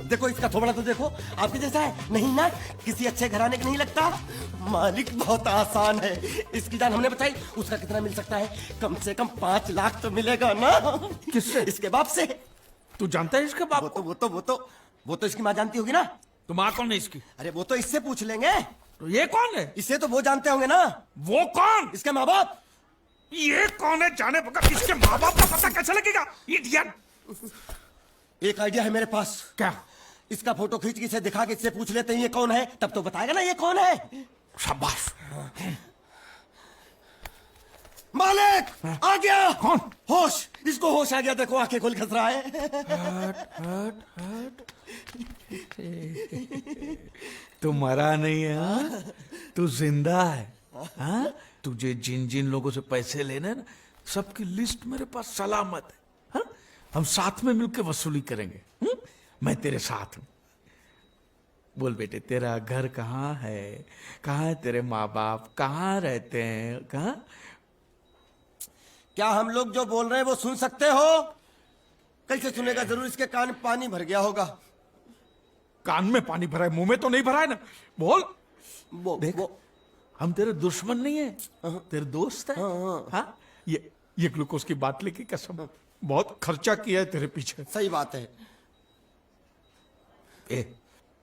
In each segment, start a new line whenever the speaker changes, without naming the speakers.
देखो इसका थोबड़ा तो देखो, आपके जैसा है नहीं ना, किसी अच्छे घराने का नहीं लगता। मालिक बहुत आसान है, इसकी जान हमने बताई। उसका कितना मिल सकता है? कम से कम 5 लाख तो मिलेगा ना।
किससे?
इसके बाप से।
तू जानता है इसके बाप
वो
को?
तो इसकी माँ जानती होगी ना।
तो माँ कौन है इसकी?
अरे वो तो इससे पूछ लेंगे।
तो ये कौन है?
इससे तो वो जानते होंगे ना।
वो कौन?
इसके माँ बाप।
ये कौन है जाने बगैर इसके माँ बाप का पता कैसे लगेगा? इडियट!
एक आइडिया है मेरे पास।
क्या?
इसका फोटो खींच के इसे दिखा के इससे पूछ लेते हैं ये कौन है, तब तो बताएगा ना ये कौन है।
शाबाश!
मालिक आ गया।
कौन?
होश, इसको होश आ गया। देखो आंखें खोल खस रहा है।
तू मरा नहीं है हाँ? तू जिंदा है हाँ? तुझे जिन जिन लोगों से पैसे लेने ना, सबकी लिस्ट मेरे पास सलामत है हाँ? हम साथ में मिलकर वसूली करेंगे हुँ? मैं तेरे साथ हूं। बोल बेटे, तेरा घर कहाँ है? कहाँ है तेरे माँ बाप? कहाँ रहते हैं? कहाँ?
क्या हम लोग जो बोल रहे हैं वो सुन सकते हो? कैसे सुनेगा? जरूर इसके कान में पानी भर गया होगा।
कान में पानी भरा है, मुंह में तो नहीं भरा है ना। बोल। देख,
वो
हम तेरे दुश्मन नहीं है, तेरे दोस्त है हाँ? ये ग्लूकोज की बाटली की कसम, बहुत खर्चा किया है तेरे पीछे।
सही बात है।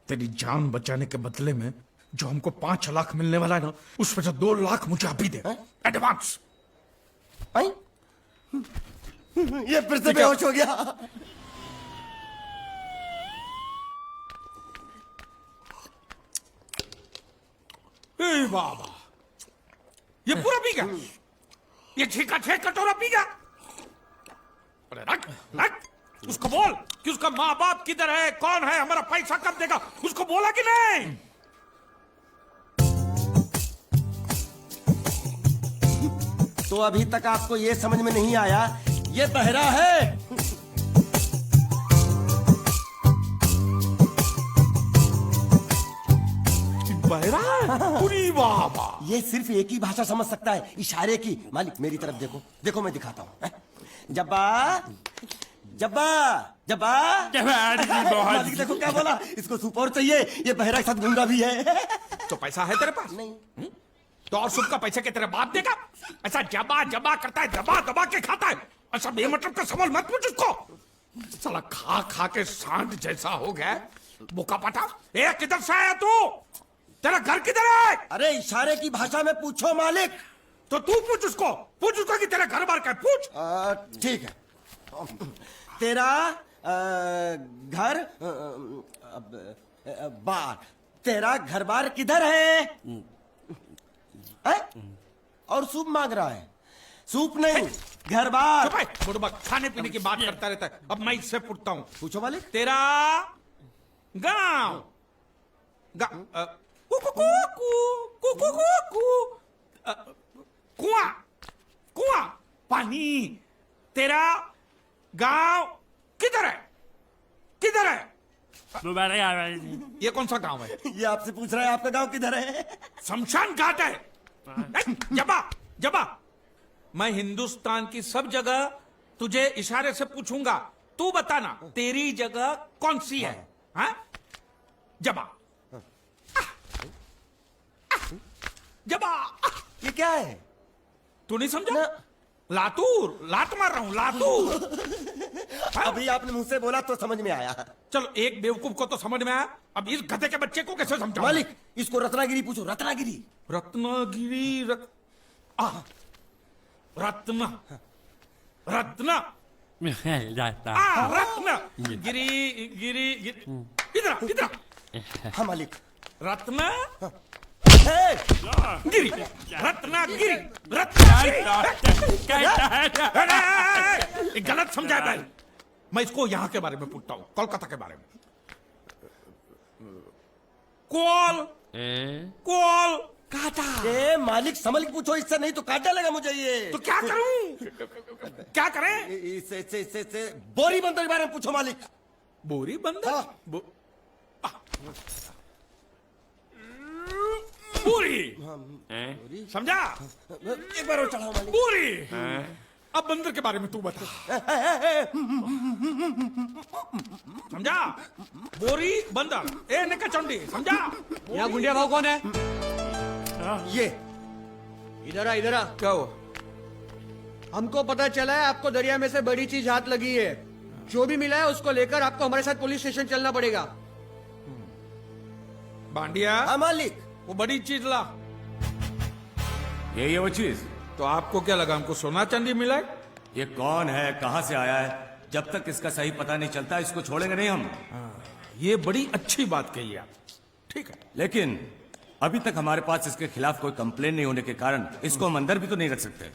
तेरी जान बचाने के बदले में जो हमको 5 लाख मिलने वाला है ना, उसमें से 2 लाख मुझे अभी दे एडवांस।
आई? ये फिर से बेहोश हो गया।
ए बाबा, ये पूरा पी गया? ये 6 कटोरा पी गया? अरे रख रख, उसको बोल कि उसका माँ बाप किधर है, कौन है, हमारा पैसा कब देगा, उसको बोला कि नहीं?
तो अभी तक आपको ये समझ में नहीं आया, ये बहरा है।
बहरा है? पूरी बाबा,
ये सिर्फ एक ही भाषा समझ सकता है, इशारे की। मालिक मेरी तरफ देखो, देखो मैं दिखाता हूँ। जब्बा जब्बा जब्बा। मालिक देखो क्या बोला, इसको सूप और चाहिए। ये बहरा के साथ गूंगा भी है।
तो पैसा है तेरे पास?
नहीं।
तो और सूप का पैसे के तेरे बाप देगा? ऐसा जबा जबा करता है, दबा दबा के खाता है। ऐसा बेमतलब का सवाल मत पूछ उसको। साला खा खा के सांड जैसा हो गया, बोका पाटा। ए किधर से आया तू? तेरा घर किधर है?
अरे इशारे की भाषा में पूछो मालिक।
तो तू पूछ उसको कि तेरा घर बार क्या है, पूछ।
ठीक है। तेरा घर बार, तेरा घर बार किधर है? और सूप मांग रहा है। सूप नहीं, घर बार।
खाने पीने की बात करता रहता है। अब मैं इससे पूछता हूँ।
पूछो मालिक।
तेरा गांव कुआं कुआं पानी, तेरा गांव किधर है? किधर है? ये कौन सा गांव है?
ये आपसे पूछ रहा है आपका गांव किधर है?
शमशान घाट है। जबा जबा, मैं हिंदुस्तान की सब जगह तुझे इशारे से पूछूंगा, तू बताना तेरी जगह कौन सी है हाँ? जबा जबा।
ये क्या है?
तू नहीं समझा?
ना।
लातूर, लात मार रहा हूं, लातूर।
अभी आपने मुझसे बोला तो समझ में आया।
चलो एक बेवकूफ को तो समझ में आया, अब इस गधे के बच्चे को कैसे समझाऊं?
मालिक इसको रत्नागिरी पूछो, रत्नागिरी।
रत्नागिरी रत्न रत्न गिरी गिरी इधर इधर।
हाँ मालिक।
रत्न
हे!
गिरी रत्नागिरी रत्नागिरी। गलत समझा भाई। मैं इसको यहाँ के बारे में पूछता हूँ, कोलकाता के बारे में। कोल कोल काटा।
ए मालिक समझ के पूछो, इससे नहीं तो काट डालेगा मुझे ये।
तो क्या करूं? क्या करें?
इससे बोरी बंदर के बारे में पूछो मालिक।
बोरी बंदर?
हाँ।
पूरी समझा?
एक बार और चढ़ाओ मालिक।
पूरी। अब बंदर के बारे में तू बता। समझा? बोरी बंदर ए निका चंडी, समझा?
यहाँ गुंडिया भाव कौन है?
ये
इधर आ, इधर आ।
क्या हुआ?
हमको पता चला है आपको दरिया में से बड़ी चीज हाथ लगी है। जो भी मिला है उसको लेकर आपको हमारे साथ पुलिस स्टेशन चलना पड़ेगा।
बांडिया,
हाँ मालिक।
वो बड़ी चीज ला।
यही है वो चीज।
तो आपको क्या लगा हमको सोना चांदी मिला है?
ये कौन है, कहां से आया है, जब तक इसका सही पता नहीं चलता इसको छोड़ेंगे नहीं हम।
ये बड़ी अच्छी बात कही आप। ठीक है,
लेकिन अभी तक हमारे पास इसके खिलाफ कोई कंप्लेन नहीं होने के कारण इसको हम अंदर भी तो नहीं रख सकते।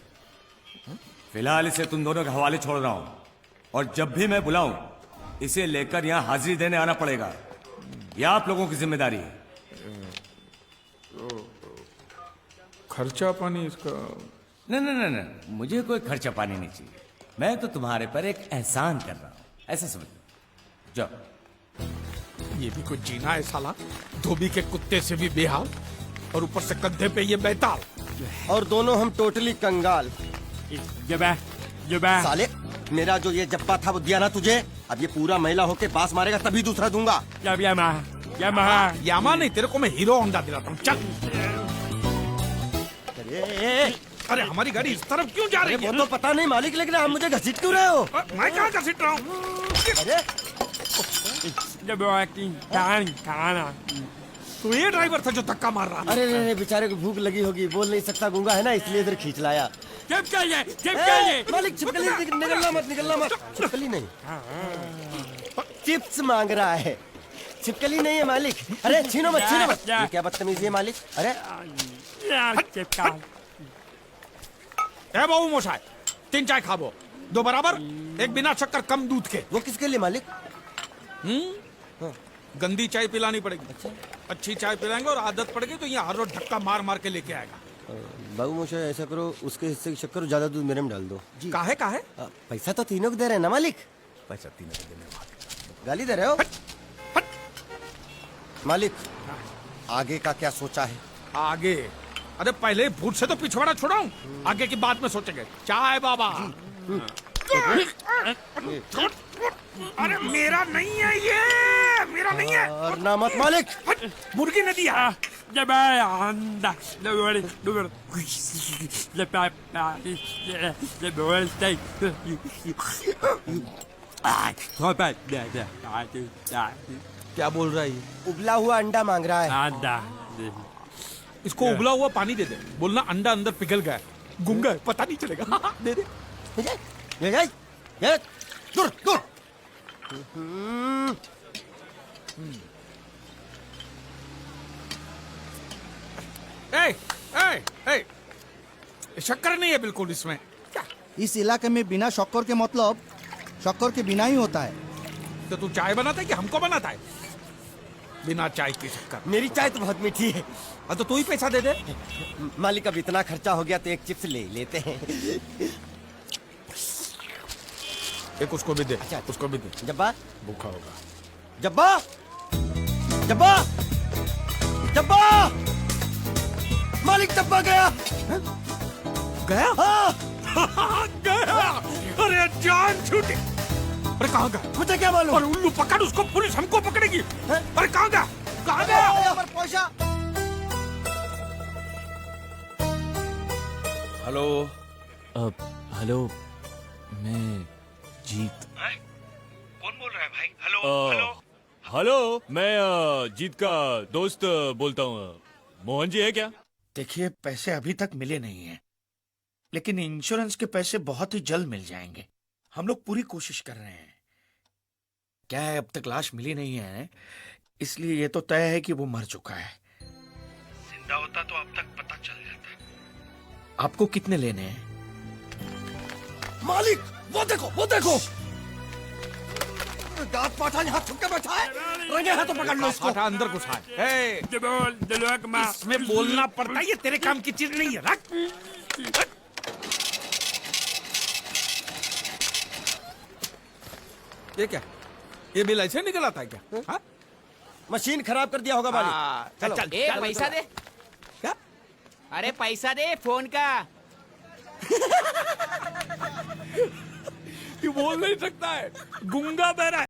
फिलहाल इसे तुम दोनों के हवाले छोड़ रहा हूं, और जब भी मैं बुलाऊं इसे लेकर यहां हाजिरी देने आना पड़ेगा। यह आप लोगों की जिम्मेदारी है।
खर्चा पानी इसका।
नहीं नहीं नहीं नहीं, मुझे कोई खर्चा पानी नहीं चाहिए। मैं तो तुम्हारे पर एक एहसान कर रहा हूं, ऐसा समझ लो। जाओ।
ये भी कुछ जीना है साला, धोबी के कुत्ते से भी बेहाल, और ऊपर से कंधे पे ये बैताल।
और दोनों हम टोटली कंगाल। साले, मेरा जो ये जब्बा था वो दिया ना तुझे, अब ये पूरा महिला होके पास मारेगा तभी दूसरा दूंगा।
यामा नहीं, तेरे को मैं हीरो होंडा दिलाता हूँ। चल। अरे हमारी गाड़ी इस तरफ क्यों जा रही
वो
है?
तो पता नहीं मालिक, लेकिन आप मुझे घसीट क्यों रहे हो?
मैं कहाँ घसीट रहा हूँ?
अरे
तो ये ड्राइवर था जो धक्का मार रहा।
अरे अरे, बेचारे को भूख लगी होगी, बोल नहीं सकता, गूंगा है ना, इसलिए इधर खींच लाया। मालिक छिपकली निकलना मत, छिपकली नहीं, चिप्स मांग रहा है, छिपकली नहीं है मालिक। अरे छीनो मत, छीनो मत, ये क्या बदतमीजी है मालिक। अरे
ए बाबू मोशाय, 3 चाय खाबो, 2 बराबर, 1 बिना शक्कर कम दूध के।
वो किसके लिए मालिक?
गंदी चाय पिलानी पड़ेगी। अच्छा, अच्छी चाय पिलाएंगे और आदत पड़ गई तो ये हर रोज धक्का मार मार के लेके आएगा।
बाबू मोशा, ऐसा करो, उसके हिस्से की शक्कर ज्यादा दूध मेरे में डाल दो।
काहे काहे?
पैसा तो तीनों को दे रहे हैं ना मालिक? पैसा तीनों को देने वाले। गाली दे रहे हो मालिक? आगे का क्या सोचा है?
आगे? अरे पहले भूत से तो पिछवाड़ा छुड़ाऊं, आगे की बात में सोचेंगे। चाय बाबा। अरे मेरा नहीं है ये, मेरा नहीं है।
और ना मत मालिक।
मुर्गी ने दिया। क्या बोल रहा है ये?
उबला हुआ अंडा मांग रहा है।
इसको उबला हुआ पानी दे दे, बोलना अंडा अंदर पिघल गया, गुंगा है, पता नहीं चलेगा। दे दे।
ये दूर दूर।
ए, ए, ए, शक्कर नहीं है बिल्कुल इसमें। क्या?
इस इलाके में बिना शक्कर के मतलब शक्कर के बिना ही होता है।
तो तू चाय बनाता है कि हमको बनाता है? बिना चाय की शक्कर।
मेरी चाय तो बहुत मीठी है।
तो तू ही पैसा दे दे।
मालिक, अब इतना खर्चा हो गया तो एक चिप्स ले लेते हैं।
एक उसको भी दे।
अच्छा,
उसको भी दे।
जब्बा,
भूखा होगा।
जब्बा, जब्बा, जब्बा, मालिक जब्बा गया।
गया?
हाँ,
गया। अरे जान छूटी। अरे कहाँ गया?
मुझे क्या मालूम?
और उल्लू पकड़ उसको, पुलिस हमको पकड़ेगी। अरे कहाँ गया? कहाँ गया?
हेलो। हेलो, मैं जीत।
कौन बोल रहा है भाई? हेलो।
हेलो, मैं जीत का दोस्त बोलता हूँ। मोहन जी है क्या?
देखिए, पैसे अभी तक मिले नहीं हैं, लेकिन इंश्योरेंस के पैसे बहुत ही जल्द मिल जाएंगे। हम लोग पूरी कोशिश कर रहे हैं। क्या है, अब तक लाश मिली नहीं है, इसलिए ये तो तय है कि वो मर चुका है। जिंदा होता तो अब तक पता चल जाता। आपको कितने लेने हैं?
मालिक, वो देखो, वो देखो, दांत पाठा यहाँ छुप के बैठा है। रंगे हाथों पकड़ लो इसको।
अंदर घुसा है। इसमें बोलना पड़ता है, ये तेरे काम की चीज नहीं है। रख। ये क्या? ये बिल ऐसे निकल आता है क्या? हाँ?
मशीन खराब कर दिया होगा मालिक।
चल चल।
ए पैसा दे।
क्या?
अरे पैसा दे फोन का।
ये बोल नहीं सकता है, गुंगा बहरा है।